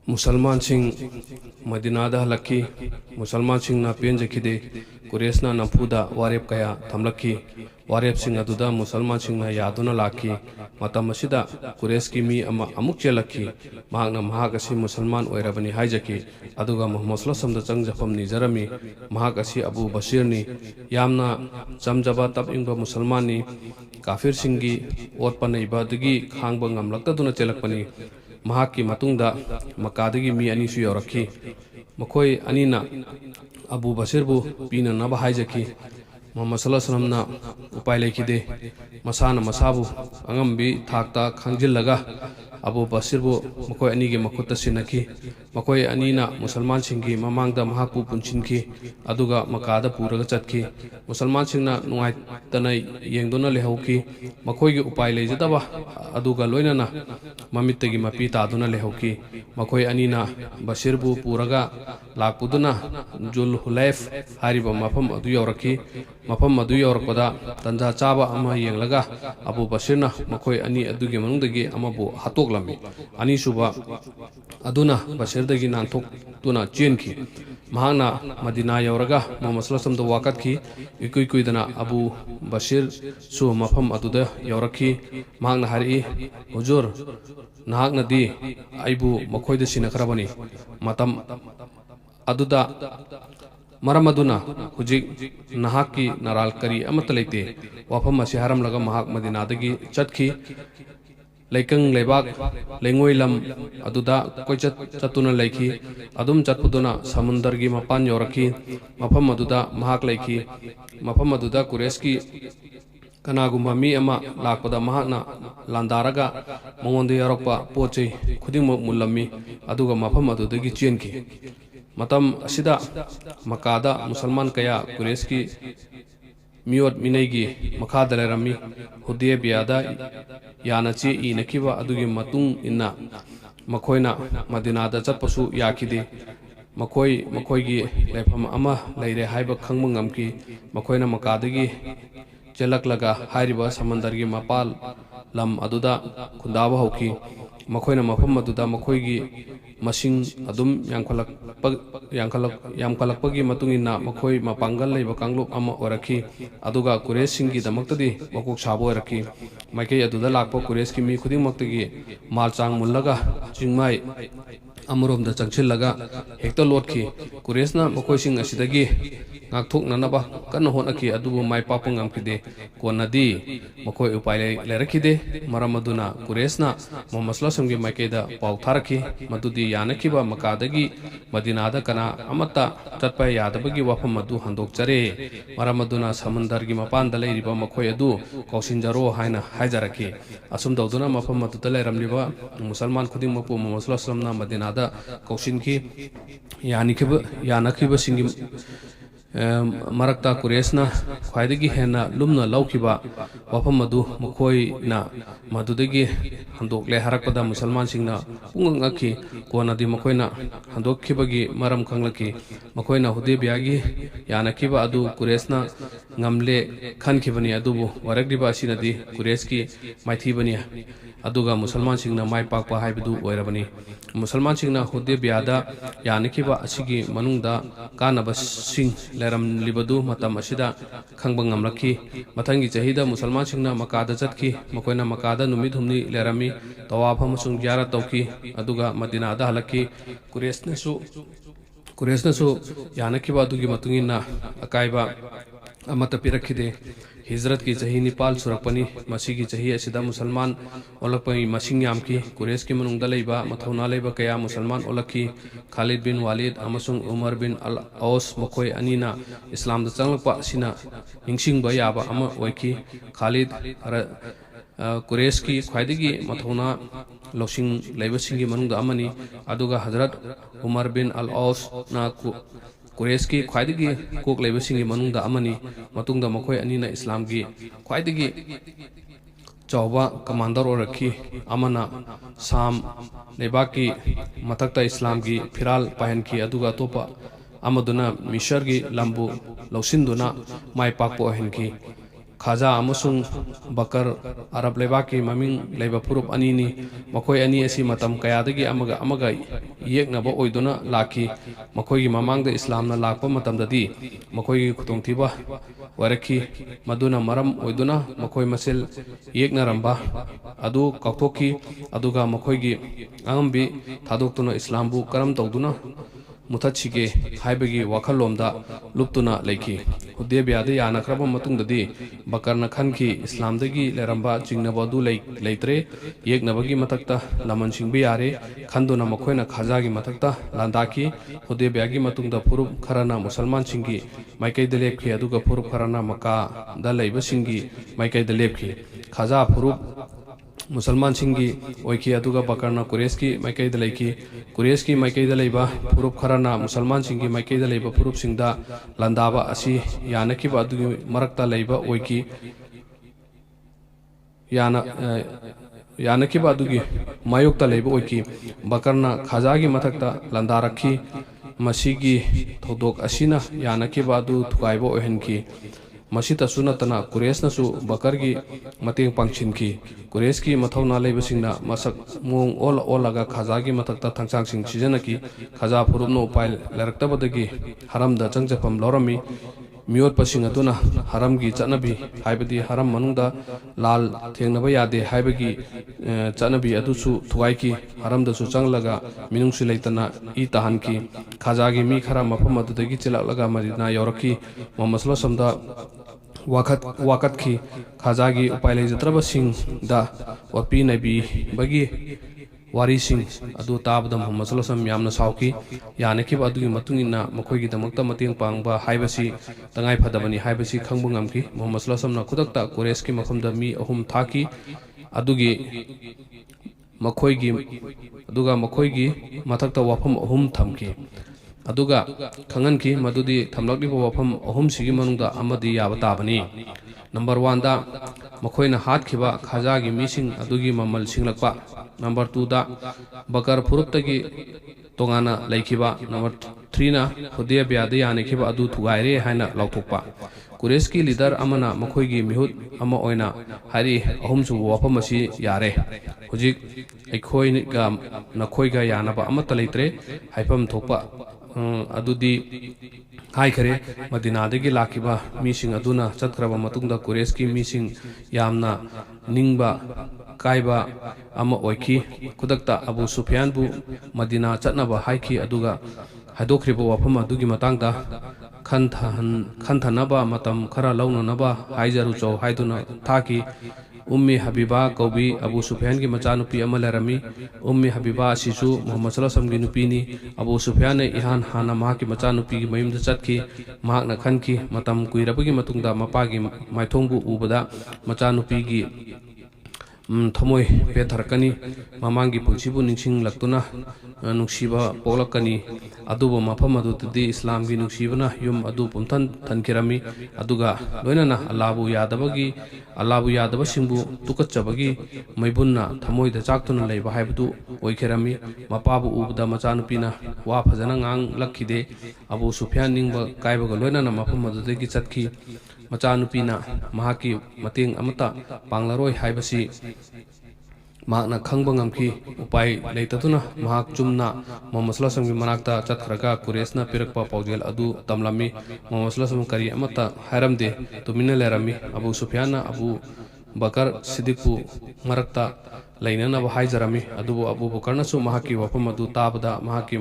मुसलमान सिंह मदीनादा हलक्की मुसलमान सिंह ना पेंजखिदे कुरेशना नफूदा वारेप कया थमलक्की वारेप सिंह अदुदा मुसलमान सिंह ना यादुना लाखी मतम असिदा कुरेश की मी अमुक चेलक्की महागना महाग असि मुसलमान ओइरबनी हाइजकी अदुगा मुहम्मद सल्लल्लाहु अलैहि चंगजफम निजरमी महाग असि अबू बशीरनी यामना चमजबा तबइंग मुसलमानी काफिर सिंगी ओटपनैबदगी खांग ngamlaktaduna chelakpani महाकी मतुंगदा मकादगी मी अनीसु यौरखी मखोई अनीना अबू बशीरबु पीना नबा हाइजकी मोहम्मद सल्लल्लाहु अलैहि वसल्लम ना उपाय लेखिदे मसाना मसाबु अंगम्बी थाकता खंजिलगा अबू बशीरबु मखोई अनीगे मखुत्ता सिनकी मखोई अनीना मुसलमान सिंगी ममांगदा महाकु पुंचिनकी अदुगा मकादा पुरगा चटकी मुसलमान सिंगना नुंगाइतना येंगदुना लेहौकी मखोईगे उपाय लेजदबा अदुगा लोइनना ममित्तगी मपी तादुना लेहौकी मखोई अनीना बशीरबु पुरगा लाकपुदुना जुल हुलैफ हारिबा मफम अदु यौरकी मफम अदु यौरकपदा तंजा चाबा अमा येंगलगा अबू बशीरना मखोई अनी अदुगे मनुंगदगी अमाबु हातोकलमी अनीसुबा अदुना बशीरदगी नांथोक्तुना चेनकी महाना मदीना यौरगा मोहम्मद सल्लल्लाहु अलैहि वसल्लम वाकतकी इकुई कुइदना अबू बशीर सु मफम अदुदा यौरकी महाना हारी हुजूर नाहकनदी आइबु मखोइदा सिनखरबनी मतम अदुदा मरम अदुना हुजिक नाहकी नाराल करी अमत लेते वाफम असी हरमलगा महाक मदीनादगी चटकी लेकंग लेबाक लेंगोई लम अदुदा कोई चतुना लेखी अदुम चतपुदुना समुंदरगी मपान यौरकी मफम अदुदा महाक लेखी मफम अदुदा कुरेश की कनागुम्बा मी अमा लाकपदा महाकना लांदारगा मंगोंदे यौरकपा पोचै खुदिंगमक मुल्लमी अदुगा मफम अदुदगी चेनकी मतम असिदा मकादा मुसलमान कया कुरेश की मियोट मिनैगी मखादा लेरमी हुदैबियादा यानची इनकिबा अदुगी मतुंग इन्ना मखोइना मदीनादा चटपसु याखिदे मखोइगी लेफम अमा लेरे हाइबा खंगबा ngamki मखोइना मकादगी चेलकलगा हारिबा समंदरगी मपाल लम अदुदा खुंदाबा हौकी मखोइना मफम अदुदा मखोइगी मसिंग अदुम यामखलकपगी मतुंगिना मखोइ मपांगल लेबा कांगलुप अमा ओरखी अदुगा कुरेश सिंगी दमक्तदी मकोक साबो ओरखी माइके अदुदा लाकपा कुरेश की मी खुदिंगमक्तगी मालचांग मुल्लगा चिंगमाई अमरोमदा चंगसिलगा हेक्ता लोटखी कुरेशना मखोइसिंग असिदगी ngakthoknanaba kan honaki adubu mai papa ngamkide konadi mokoi upai lerakide maramaduna kuresna Mohammad sallallahu alaihi wasallam maikeda pau tharaki madudi yanakiba makadagi madinada kana amata tatpa yadabagi wafam madu handok chare maramaduna samandargi mapanda leiriba mokoi adu kausinjaro haina haijaraki asum dauduna mafam madu leramliba musalman khuding mapu Mohammad sallallahu alaihi wasallam na madinada kausinki yanakiba singi मरक्ता कुरेशना ख्वाइदगी हेना लुमना लौखिबा वफम मदु मखोइना मदुदगी हंदोकले हरकपदा मुसलमान सिंगना पुंगंगखी कोनादि मखोइना हंदोखिबगी मरम खंगलकी मखोइना हुदैबियागी यानखिबा अदु कुरेशना ngamle खनखिबनी अदुबु वरगदिबा सिनदी कुरेशकी माइथीबनी अदुगा मुसलमान सिंगना माइ पाकपा हाइबदु ओइरबनी मुसलमान सिंगना हुदैबियादा यानखिबा असिगी मनुंगदा कानबा सिंग लेरम लिबदु मतम असिदा खंगबा ngamlakhi mathanggi chahida musalman singna makada chatki makoina makada numit humni lerami tawaf amasung gyara tawki aduga madina da halaki kuresna su yanakiba adugi matungina akaiba amata pirakhide हिजरत की चही निपाल सुरपनी मसी की चही असिदा मुसलमान ओलकपई मसिंग यामकी कुरेश की मनुंगदा लेबा मथौना लेबा कया मुसलमान ओलखी खालिद बिन वालिद अमसुंग उमर बिन अल औस मखोई अनीना इस्लाम दा चंगलपा सिना हिंसिंगबा याबा अमा ओइकी खालिद कुरेश की ख्वाइदगी मथौना लौसिंग लेबसिंगी मनुंगदा अमनी अदुगा हजरत उमर बिन अल औस ना कुरेश की ख्वाइदगी कोक लेबसिंगी मनुंगदा अमनी मतुंगदा मखोई अनीना इस्लाम की ख्वाइदगी चौबा कमांडर ओरखी अमना साम लेबाकी मथक्ता इस्लाम की फिराल पहन की अदुगा तोपा अमदुना मिशर की लंबू लौसिंदुना माइ पाकपो हनकी खाजा अमसुंग बकर अरब लेबाकी ममिंग लेबा फुरुप अनीनी मखोय अनी असी मतम कयादगी अमगा अमगा येकनबा ओइदुना लाखी मखोयगी ममांगदा इस्लामना लाकपा मतमददी मखोयगी खुतोंथिबा वरखी मदुना मरम ओइदुना मखोय मसेल येकनरंबा अदु काउथोकी अदुगा मखोयगी अंगंबी थादोक्तुना इस्लामबु करम तौदुना मुथाचिगे हाइबगी वाखलोमदा लुप्तुना लेखी हुदेबियादे यानख्रबा मतुंगददी बकरना खनखी इस्लामदगी लेरंबा चिंगनबदु लेत्रे येकनबगी मतक्ता लमन सिंगबे यारे खंदुना मखोयना खाजागी मतक्ता लांदाकी हुदेबियागी मतुंगदा फुरुप खरना मुसलमान सिंगी माइकैदा लेपखी अदुगा फुरुप खरना मक्का दा लैबा सिंगी माइकैदा लेपखी खाजा फुरुप मुसलमान सिंगी ओइकी अदुगा बकरना कुरेश की माइकैदा लेखी कुरेश की माइकैदा लेबा फुरुप खरना मुसलमान सिंगी माइकैदा लेबा फुरुप सिंगदा लंदाबा असि यानकिबा अदुगी मरक्ता लेबा ओइकी यानकिबा अदुगी मायोक्ता लेबा ओइकी बकरना खाजागी मथक्ता लंदारखी मसीगी थौदोक असिना यानकिबा अदु थुगाइबा ओइहनकी मसीतसु नतना कुरेशनसु बकरगी मतेंग पांगछिनकी कुरेशकी मथौना लेबसिंगना मसक मोंग ओल ओलगा खाजागी मथक्ता थंगसांगसिंग सिजनकी खाजा फुरुपनो उपाय लरक्तबदगी हरमदा चंगजफम लौरमी मियोटपसिंग अदुना हरमगी चनबी हाइबदी हरम मनुंगदा लाल थेंगनबा यादे हाइबगी चनबी अदुसु थुगाइकी हरमदसु चंगलगा मिनुंगसु लेतना ई तहनकी खाजागी मी खरा मफम अदुदगी चिलकलगा मदीना यौरकी मोहम्मद सल्लल्लाहु अलैहि वसल्लम वाकत की खाजागी उपाय लेजत्रबसिंगदा वपी नबी बगी वारीसिंग अदु ताबदा मोहम्मद सल्लल्लाहु अलैहि वसल्लम यामना साउकी यानकिबा अदुगी मतुंगिना मखोयगी दमक्ता मतेंग पांगबा हाइबसी तंगाई फदबनी हाइबसी खंगबु ngamki मोहम्मद सल्लल्लाहु अलैहि वसल्लम खुदक्ता कुरेश की मखमदा मी अहुम थाकी अदुगी मखोयगी मथक्ता वाफम अहुम थमकी अदुगा खंगनकी मदुदी थमलक्लिबा वाफम अहुम सिगी मनुंगदा अमदी याबा ताबनी नंबर 1 दा मखोयना हातखिबा खाजागी मीसिंग अदुगी ममल सिंगलक्पा नंबर 2 दा बकर फुरुपतगी तोगाना लेखिबा नंबर 3 ना हुदेबियादे यानेखिबा अदु थुगाइरे हाइना लाउथोकपा कुरेश की लीडर अमना मखोयगी मिहुत अमा ओइना हारि अहुमसु वाफम असि यारे हुजिक अखोयगा नखोयगा यानबा अमता लेत्रे हाइफम थोकपा अदुदी हाइखरे मदीनादगी लाखिबा मीसिंग अदुना चतख्रबा मतुंगदा कुरेश की मीसिंग यामना निंगबा कायबा अमा ओइखी खुदक्ता अबू सुफियान बु मदीना चतनबा हाइखी अदुगा हाइदोखरिबा वाफम अदुगी मतंगदा खंथनबा मतम खरा लौननबा हाइजरु चौ हाइदुना थाकी उम्मी हबीबा कौबी अबू सुफियान की मचानुपी अमा लेरमी उम्मी हबीबा असिसु मोहम्मद सल्लल्लाहु अलैहि वसल्लम की नुपीनी अबू सुफियान ने इहान हाना माकी मचानुपी की मयुमदा चतकी महाकना खनकी मतम कुइरबगी मतुंगदा मपागी माइथोंबु उबदा मचानुपी की थमोय पेथरकनी ममांगी पुंसीबु निंगसिंग लक्तुना नुंसीबा पोलकनी अदुबो मफम अदुदि इस्लाम की नुंसीबना युम अदु पुंथन थनकिरमी अदुगा लोइनना अल्लाहबु यादबा सिंबु तुकच्चबगी मैबुन्ना थमोयदा चाक्तुना लेबा हाइबदु ओइखेरमी मपाबु उबदा मचानुपीना वा फजना ngang लक्खिदे अबू सुफियान निंगबा कायबगा लोइनना मफम अदुदगी चतकी मचानुपीना महाकी मतेंग अमता पांगलारोय हाइबसी महाकना खंगबा ngamki उपाय लेततुना महाक चुमना मोहम्मद सल्लल्लाहु अलैहि वसल्लम की मनाक्ता चतख्रगा कुरेशना पिरकपा पौजेल अदु तमलमी मोहम्मद सल्लल्लाहु अलैहि वसल्लम करी अमता हायरमदे तुमिना लेरमी अबू सुफियान अबू बकर सिद्दीकपु मरक्ता लाइननबा हाइजरमी अदुबु अबू बकरनसु महाकी वफम अदु ताबदा महाकी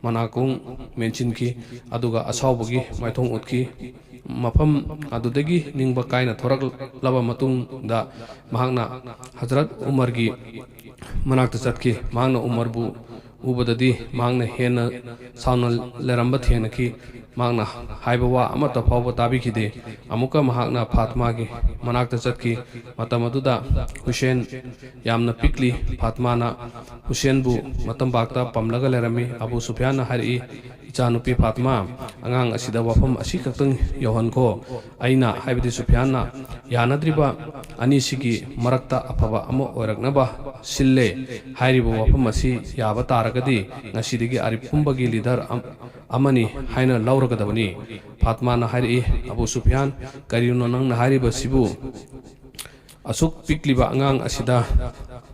मनाकोंग मेंचिनकी अदुगा असावबगी माइथोंग उतकी मफम अदुदगी निंगबा कायना थोरकलबा मतुंगदा महाकना हजरत उमर की मनाक्ता चतकी महाकना उमरबु उबददी महाकना हेन साउना लेरंबा थेंगनकी महाकना हाइबा वा अमता फावबा ताबिखिदे अमुका महाकना फातिमा की मनाक्ता चतकी मतम अदुदा हुसैन यामना पिकली फातिमाना हुसैनबु मतम बाक्ता पमलगा लेरमी अबू सुफियान हारि इचानुपी फातिमा अंगांग असिदा वफम असि खक्तंग यौहनको अइना हाइबदी सुफियानना यानद्रिबा अनिसिगी मरक्ता अफबा अमो ओइरकनबा सिल्ले हाइरिबो वफम असि याबा तारगदी ngasiदगी अरिपुंबगी leader amani haina lauragadabani Fatma na hari Abu Sufyan karino nang na hari basibu asuk pikliba angang asida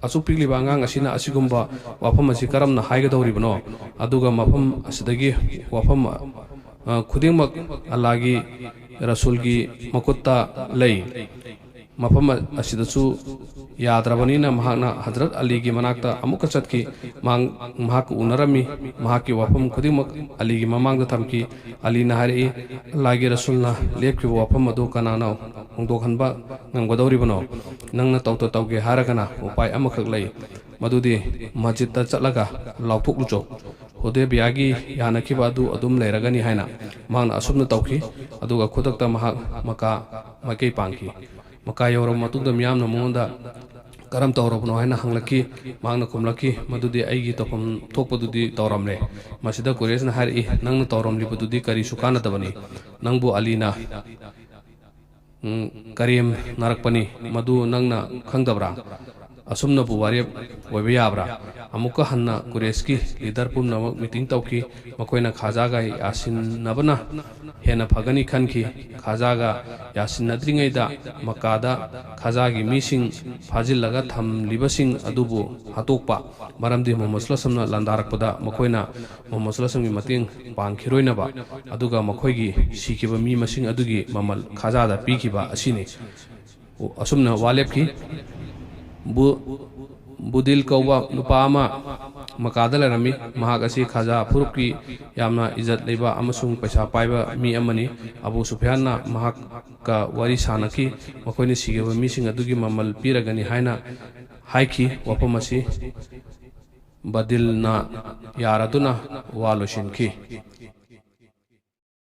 asuk pikliba angang asina asigumba wafam asi karam na haigadawribano aduga mafam asidagi wafam khudingmak Allahgi Rasulgi makutta lay mafam asidasu yadrabanina mahakna Hazrat Ali gi manakta amuka chatki mahak unarami mahaki wafam khudingmak Ali gi mamangda thamki Ali na hari Allahgi Rasulna lepki wafam adu kanana hongdokhanba ngamgadawribano nangna tawta tawge haragana upai amakhak lay madudi masjidta chatlaga lauthoklucho hode biagi yanakiba adu adum leiragani haina mangna asumna tawki aduga khudakta mahak maka makai pangki maka yoram matugda miyamna monda karam tawrabno haina hanglaki mangna kumlaki madudi aigi topam thokpadudi tawramle masida Quraysh na hari nangna tawramli badudi kari sukana dabani nangbu alina karim narakpani madu nangna khangdabra asumna bu warep oibiyabra amuka hanna Qurayshki leader pumna meeting tawki makoina khajaga yasin nabana hena phagani khanki khajaga yasin nadringaida makada khajagi mising phajillaga thamlibasing adubu hatokpa maramdi Muhammad sallallahu landarakpada makoina Muhammad sallallahu mating pangkhiroina ba aduga makoigi sikiba mi masing adugi mamal khajada pikiba asini asumna walepki budil kauba nupama makada larami mahak asi khaja phurupki yamna izat leiba amasung paisa paiba mi amani Abu Sufyan na mahak ka wari sanaki makoini sigeba mising adugi mamal piragani haina haiki wapamasi badil na yaraduna waloshinki